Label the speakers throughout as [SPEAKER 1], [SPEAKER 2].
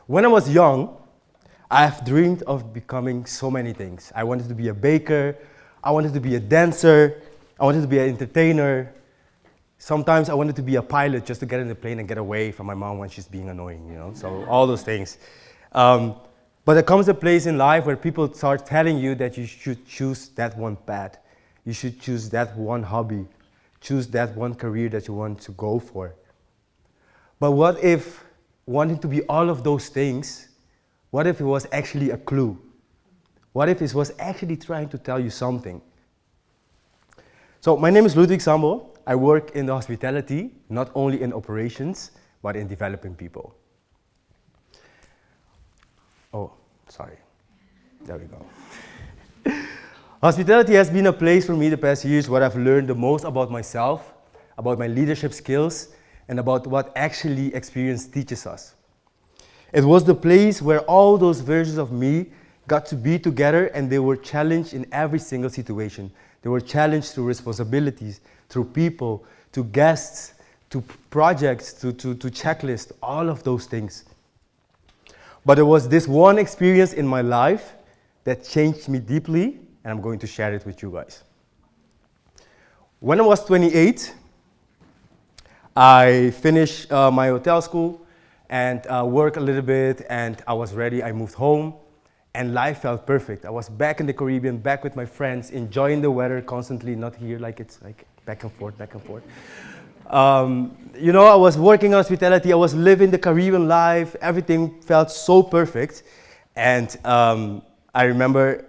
[SPEAKER 1] When I was young, I've dreamed of becoming so many things. I wanted to be a baker, I wanted to be a dancer, I wanted to be an entertainer. Sometimes I wanted to be a pilot just to get in the plane and get away from my mom when she's being annoying, you know, so all those things. But there comes a place in life where people start telling you that you should choose that one path. You should choose that one hobby, choose that one career that you want to go for. But what if wanting to be all of those things, what if it was actually a clue? What if it was actually trying to tell you something? So my name is Ludwig Sambo. I work in the hospitality, not only in operations, but in developing people. Oh, sorry. There we go. Hospitality has been a place for me the past years where I've learned the most about myself, about my leadership skills, and about what actually experience teaches us. It was the place where all those versions of me got to be together, and they were challenged in every single situation. They were challenged through responsibilities, through people, to guests, to projects, to checklists, all of those things. But there was this one experience in my life that changed me deeply, and I'm going to share it with you guys. When I was 28, I finished my hotel school and worked a little bit, and I was ready. I moved home, and life felt perfect. I was back in the Caribbean, back with my friends, enjoying the weather constantly, not here like it's like back and forth, back and forth. You know, I was working in hospitality, I was living the Caribbean life, everything felt so perfect. And I remember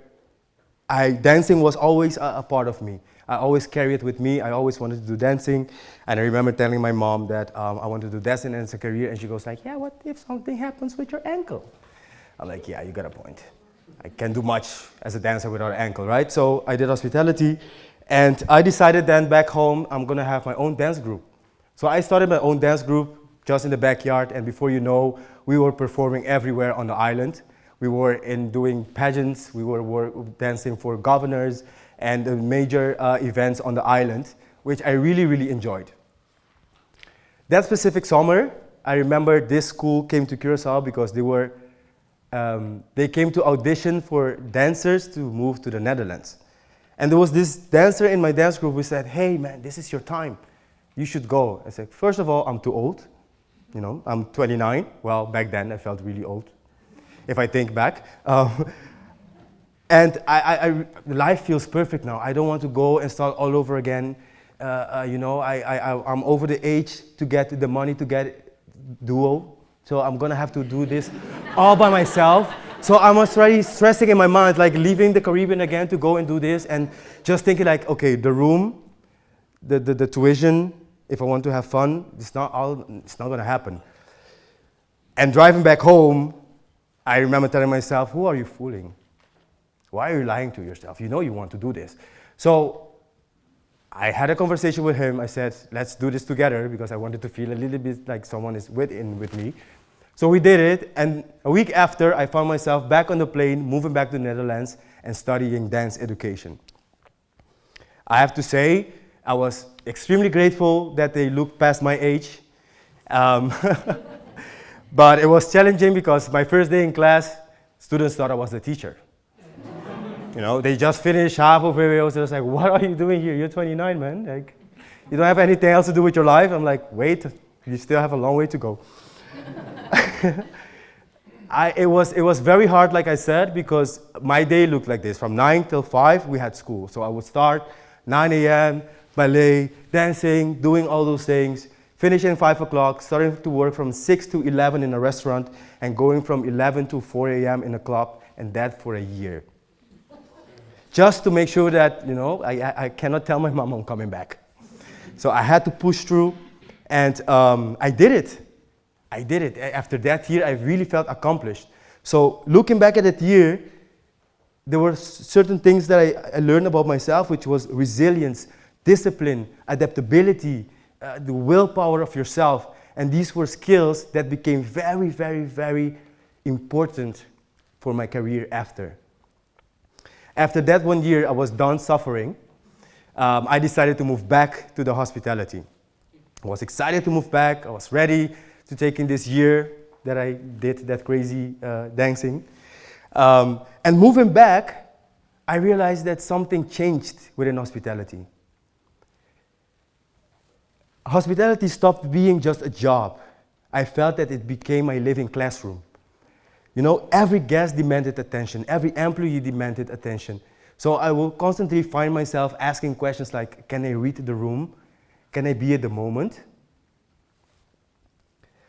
[SPEAKER 1] dancing was always a part of me. I always carry it with me. I always wanted to do dancing. And I remember telling my mom that I wanted to do dancing as a career, and she goes like, yeah, what if something happens with your ankle? I'm like, yeah, you got a point. I can't do much as a dancer without an ankle, right? So I did hospitality, and I decided then back home, I'm gonna have my own dance group. So I started my own dance group just in the backyard, and before you know, we were performing everywhere on the island. We were doing pageants, we were dancing for governors and major events on the island, which I really, really enjoyed. That specific summer, I remember this school came to Curaçao because they came to audition for dancers to move to the Netherlands. And there was this dancer in my dance group who said, hey man, this is your time. You should go. I said, first of all, I'm too old. You know, I'm 29. Well, back then I felt really old, if I think back. And life feels perfect now. I don't want to go and start all over again. You know, I'm over the age to get the money to get duo. So I'm gonna have to do this all by myself. So I was already stressing in my mind, like leaving the Caribbean again to go and do this, and just thinking like, okay, the room, the tuition, if I want to have fun, it's not gonna happen. And driving back home, I remember telling myself, who are you fooling? Why are you lying to yourself? You know you want to do this. So I had a conversation with him. I said, let's do this together, because I wanted to feel a little bit like someone is with me. So we did it, and a week after, I found myself back on the plane, moving back to the Netherlands and studying dance education. I have to say, I was extremely grateful that they looked past my age. But it was challenging because my first day in class, students thought I was the teacher. You know, they just finished half of it. I was just like, what are you doing here? You're 29, man. Like, you don't have anything else to do with your life? I'm like, wait, you still have a long way to go. It was very hard, like I said, because my day looked like this. From 9 till 5, we had school. So I would start 9 a.m., ballet, dancing, doing all those things, finishing 5 o'clock, starting to work from 6 to 11 in a restaurant, and going from 11 to 4 a.m. in a club, and that for a year. Just to make sure that, you know, I cannot tell my mom I'm coming back. So I had to push through, and I did it. After that year, I really felt accomplished. So looking back at that year, there were certain things that I learned about myself, which was resilience, discipline, adaptability, the willpower of yourself. And these were skills that became very, very, very important for my career after. After that 1 year, I was done suffering. I decided to move back to the hospitality. I was excited to move back. I was ready to take in this year. that I did that crazy dancing. And moving back, I realized that something changed within hospitality. Hospitality stopped being just a job. I felt that it became my living classroom. You know, every guest demanded attention, every employee demanded attention. So I will constantly find myself asking questions like, can I read the room? Can I be at the moment?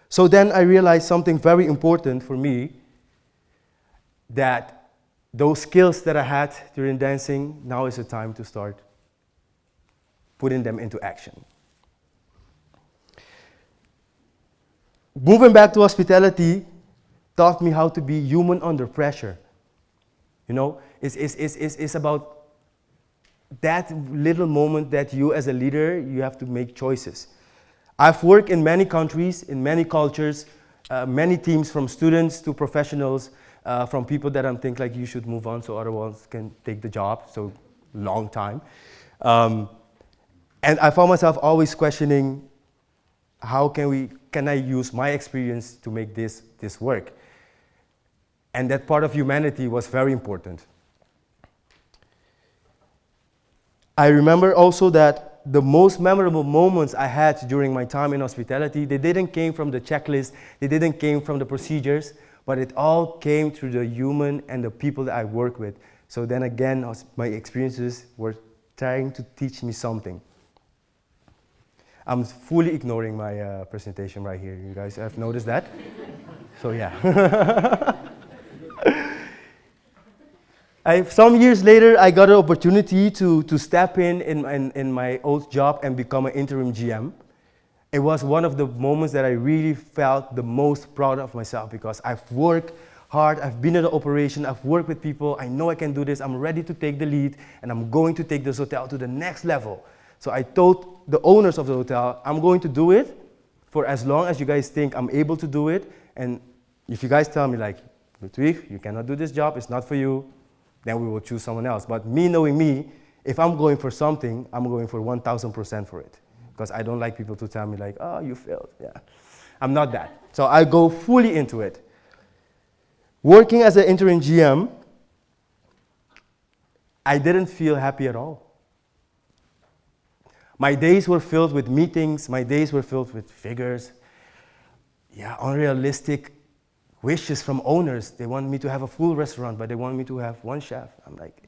[SPEAKER 1] So then I realized something very important for me, that those skills that I had during dancing, now is the time to start putting them into action. Moving back to hospitality taught me how to be human under pressure. You know, it's about that little moment that you as a leader, you have to make choices. I've worked in many countries, in many cultures, many teams, from students to professionals, from people that I think like you should move on so other ones can take the job, so long time. And I found myself always questioning, how can I use my experience to make this work? And that part of humanity was very important. I remember also that the most memorable moments I had during my time in hospitality, they didn't came from the checklist, they didn't came from the procedures, but it all came through the human and the people that I work with. So then again, my experiences were trying to teach me something. I'm fully ignoring my presentation right here. You guys have noticed that? So yeah. Some years later, I got an opportunity to step in my old job and become an interim GM. It was one of the moments that I really felt the most proud of myself, because I've worked hard, I've been in the operation, I've worked with people, I know I can do this, I'm ready to take the lead, and I'm going to take this hotel to the next level. So I told the owners of the hotel, I'm going to do it for as long as you guys think I'm able to do it, and if you guys tell me like, Ludwig, you cannot do this job, it's not for you, then we will choose someone else. But me knowing me, if I'm going for something, I'm going for 1,000% for it. Because I don't like people to tell me like, oh, you failed. Yeah, I'm not that. So I go fully into it. Working as an interim GM, I didn't feel happy at all. My days were filled with meetings, my days were filled with figures, unrealistic wishes from owners. They want me to have a full restaurant, but they want me to have one chef. I'm like,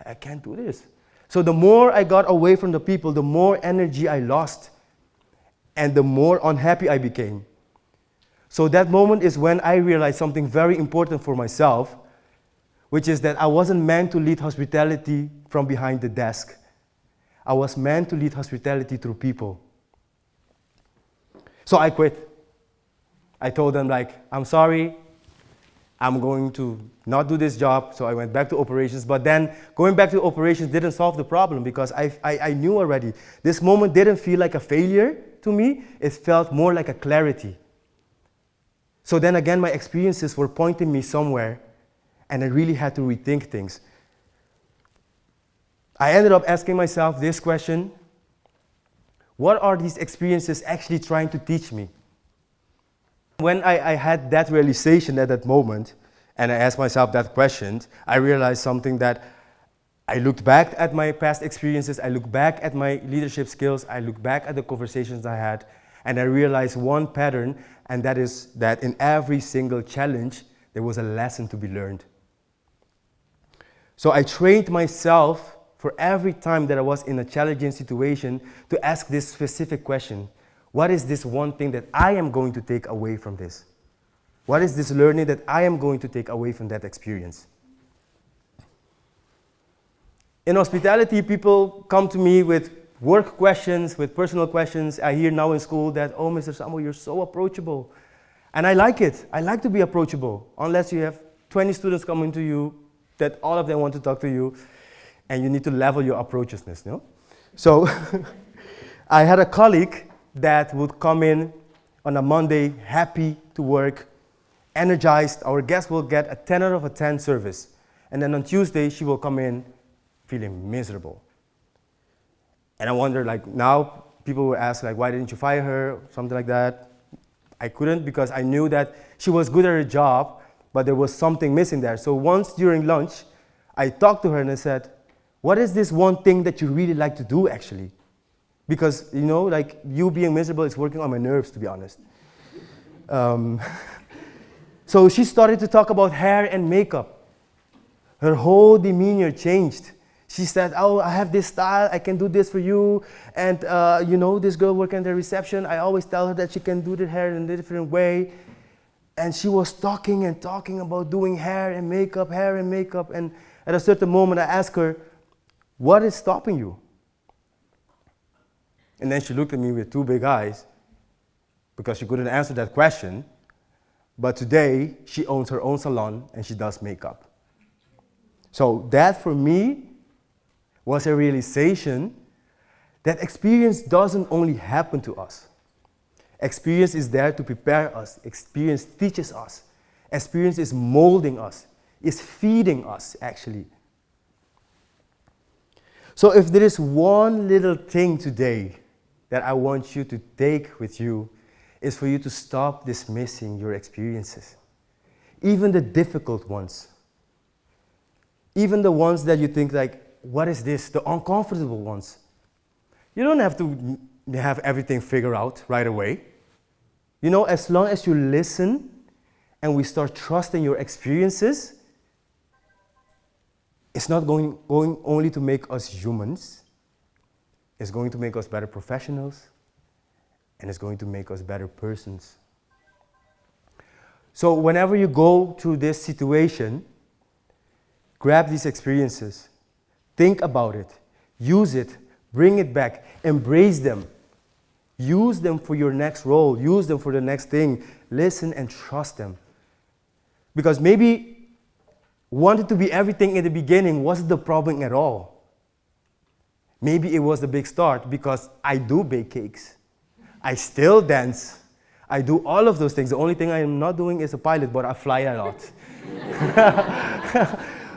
[SPEAKER 1] I can't do this. So the more I got away from the people, the more energy I lost, and the more unhappy I became. So that moment is when I realized something very important for myself, which is that I wasn't meant to lead hospitality from behind the desk. I was meant to lead hospitality through people. So I quit. I told them like, I'm sorry, I'm going to not do this job. So I went back to operations, but then going back to operations didn't solve the problem, because I knew already. This moment didn't feel like a failure to me, it felt more like a clarity. So then again, my experiences were pointing me somewhere, and I really had to rethink things. I ended up asking myself this question: what are these experiences actually trying to teach me? When I had that realization at that moment, and I asked myself that question, I realized something, that I looked back at my past experiences, I looked back at my leadership skills, I looked back at the conversations I had, and I realized one pattern, and that is that in every single challenge, there was a lesson to be learned. So I trained myself for every time that I was in a challenging situation to ask this specific question: what is this one thing that I am going to take away from this? What is this learning that I am going to take away from that experience? In hospitality, people come to me with work questions, with personal questions. I hear now in school that, oh, Mr. Sambo, you're so approachable. And I like it. I like to be approachable, unless you have 20 students coming to you that all of them want to talk to you, and you need to level your approachisness, you know? So I had a colleague that would come in on a Monday, happy to work, energized. Our guest will get a 10 out of a 10 service. And then on Tuesday, she will come in feeling miserable. And I wonder, like, now people will ask, like, why didn't you fire her? Something like that. I couldn't because I knew that she was good at her job, but there was something missing there. So once during lunch, I talked to her and I said, what is this one thing that you really like to do actually? Because, you know, like you being miserable is working on my nerves, to be honest. So she started to talk about hair and makeup. Her whole demeanor changed. She said, oh, I have this style, I can do this for you. And you know, this girl working at the reception, I always tell her that she can do the hair in a different way. And she was talking and talking about doing hair and makeup. And at a certain moment I asked her, what is stopping you? And then she looked at me with two big eyes because she couldn't answer that question. But today, she owns her own salon and she does makeup. So that for me was a realization that experience doesn't only happen to us. Experience is there to prepare us. Experience teaches us. Experience is molding us, is feeding us actually. So if there is one little thing today that I want you to take with you, is for you to stop dismissing your experiences. Even the difficult ones. Even the ones that you think like, what is this? The uncomfortable ones. You don't have to have everything figured out right away. You know, as long as you listen and we start trusting your experiences, it's not going only to make us humans. It's going to make us better professionals, and it's going to make us better persons. So whenever you go through this situation, grab these experiences, think about it, use it, bring it back, embrace them. Use them for your next role, use them for the next thing. Listen and trust them. Because maybe wanting to be everything in the beginning wasn't the problem at all. Maybe it was the big start because I do bake cakes. I still dance. I do all of those things. The only thing I am not doing is a pilot, but I fly a lot.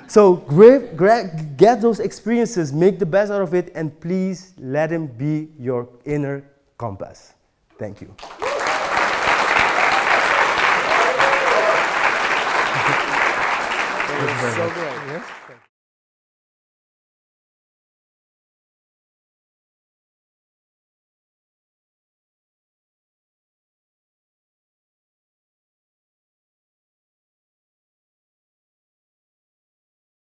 [SPEAKER 1] So get those experiences, make the best out of it, and please let them be your inner compass. Thank you.
[SPEAKER 2] So great. Yes?